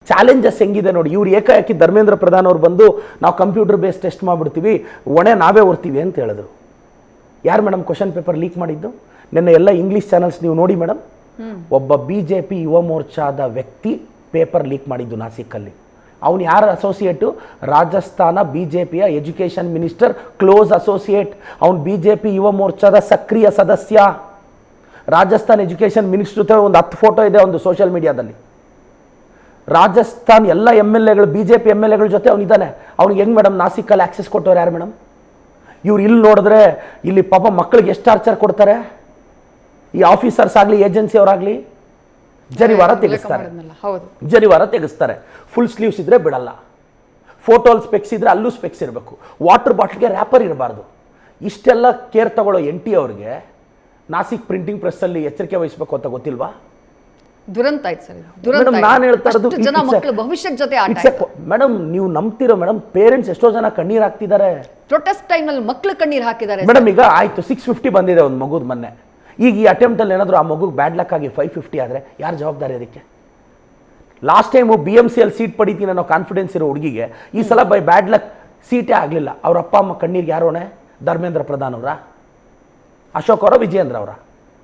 Challenges ಹೆಂಗಿದೆ ನೋಡಿ. ಇವ್ರು ಏಕಾಏಕಿ ಧರ್ಮೇಂದ್ರ ಪ್ರಧಾನ್ ಅವ್ರು ಬಂದು ನಾವು ಕಂಪ್ಯೂಟರ್ ಬೇಸ್ ಟೆಸ್ಟ್ ಮಾಡಿಬಿಡ್ತೀವಿ, ಹೊಣೆ ನಾವೇ ಹೊರ್ತೀವಿ ಅಂತ ಹೇಳಿದ್ರು. ಯಾರು ಮೇಡಮ್ ಕ್ವಶನ್ ಪೇಪರ್ ಲೀಕ್ ಮಾಡಿದ್ದು? ನಿನ್ನೆ ಎಲ್ಲ ಇಂಗ್ಲೀಷ್ ಚಾನಲ್ಸ್ ನೀವು ನೋಡಿ ಮೇಡಮ್. ಒಬ್ಬ BJP ಯುವ ಮೋರ್ಚಾದ ವ್ಯಕ್ತಿ ಪೇಪರ್ ಲೀಕ್ ಮಾಡಿದ್ದು ನಾಸಿಕಲ್ಲಿ. ಅವನು ಯಾರ ಅಸೋಸಿಯೇಟು? ರಾಜಸ್ಥಾನ BJPಯ ಎಜುಕೇಷನ್ ಮಿನಿಸ್ಟರ್ ಕ್ಲೋಸ್ ಅಸೋಸಿಯೇಟ್. ಅವನು BJP ಯುವ ಮೋರ್ಚಾದ ಸಕ್ರಿಯ ಸದಸ್ಯ. ರಾಜಸ್ಥಾನ್ ಎಜುಕೇಷನ್ ಮಿನಿಸ್ಟರ್ ಜೊತೆ ಒಂದು 10 ಫೋಟೋ ಇದೆ ಒಂದು ಸೋಷಿಯಲ್ ಮೀಡಿಯಾದಲ್ಲಿ. ರಾಜಸ್ಥಾನ್ ಎಲ್ಲ MLAಗಳು BJP MLAಗಳ ಜೊತೆ ಅವನಿದ್ದಾನೆ. ಅವ್ನಿಗೆ ಹೆಂಗೆ ಮೇಡಮ್ ನಾಸಿಕಲ್ಲಿ ಆಕ್ಸೆಸ್ ಕೊಟ್ಟವ್ರು ಯಾರು ಮೇಡಮ್? ಇವ್ರು ಇಲ್ಲಿ ನೋಡಿದ್ರೆ ಇಲ್ಲಿ ಪಾಪ ಮಕ್ಕಳಿಗೆ ಎಷ್ಟು ಟಾರ್ಚರ್ ಕೊಡ್ತಾರೆ ಈ ಆಫೀಸರ್ಸ್ ಆಗಲಿ ಏಜೆನ್ಸಿ ಅವರಾಗಲಿ. ಜನಿವಾರ ತೆಗೆಸ್ತಾರೆ. ಫುಲ್ ಸ್ಲೀವ್ಸ್ ಇದ್ರೆ ಬಿಡಲ್ಲ. ಫೋಟೋಲ್ ಸ್ಪೆಕ್ಸ್ ಇದ್ರೆ ಅಲ್ಲೂ ಸ್ಪೆಕ್ಸ್ ಇರಬೇಕು. ವಾಟರ್ ಬಾಟ್ಲ್ಗೆ ರ್ಯಾಪರ್ ಇರಬಾರ್ದು. ಇಷ್ಟೆಲ್ಲ ಕೇರ್ ತಗೊಳ್ಳೋ NT ಅವ್ರಿಗೆ ನಾಸಿಕ್ ಪ್ರಿಂಟಿಂಗ್ ಪ್ರೆಸ್ಸಲ್ಲಿ ಎಚ್ಚರಿಕೆ ವಹಿಸಬೇಕು ಅಂತ ಗೊತ್ತಿಲ್ವಾ? ದುರಂತ ಆಯ್ತು ಸರ್. ಮೇಡಮ್ ನಾನು ಹೇಳ್ತಾ ಇರೋದು ಜನ ಮಕ್ಕಳು ಭವಿಷ್ಯದ ಜೊತೆ ಆಟ. ಮೇಡಮ್ ನೀವು ನಂಬ್ತಿರೋ ಮೇಡಮ್, ಪೇರೆಂಟ್ಸ್ ಎಷ್ಟೋ ಜನ ಕಣ್ಣೀರು ಹಾಕ್ತಿದ್ದಾರೆ. ಪ್ರೊಟೆಸ್ಟ್ ಟೈಮಲ್ಲಿ ಮಕ್ಕಳು ಕಣ್ಣೀರು ಹಾಕಿದ್ದಾರೆ ಮೇಡಮ್. ಈಗ ಆಯ್ತು 650 ಬಂದಿದೆ ಒಂದು ಮಗುದ ಮೊನ್ನೆ. ಈಗ ಈ ಅಟೆಂಪ್ಟಲ್ಲಿ ಏನಾದರೂ ಆ ಮಗುಗೆ ಬ್ಯಾಡ್ ಲಕ್ ಆಗಿ 550 ಆದರೆ ಯಾರು ಜವಾಬ್ದಾರಿ ಅದಕ್ಕೆ? ಲಾಸ್ಟ್ ಟೈಮು BMCಯಲ್ಲಿ ಸೀಟ್ ಪಡಿತೀನಿ ಅನ್ನೋ ಕಾನ್ಫಿಡೆನ್ಸ್ ಇರೋ ಹುಡುಗಿಗೆ ಈ ಸಲ ಬೈ ಬ್ಯಾಡ್ ಲಕ್ ಸೀಟೇ ಆಗಲಿಲ್ಲ. ಅವ್ರ ಅಪ್ಪ ಅಮ್ಮ ಕಣ್ಣೀರಿಗೆ ಯಾರು ಹೊಣೆ? ಧರ್ಮೇಂದ್ರ ಪ್ರಧಾನ್ ಅವರ, ಅಶೋಕ್ ಅವರ, ವಿಜಯೇಂದ್ರ ಅವರ?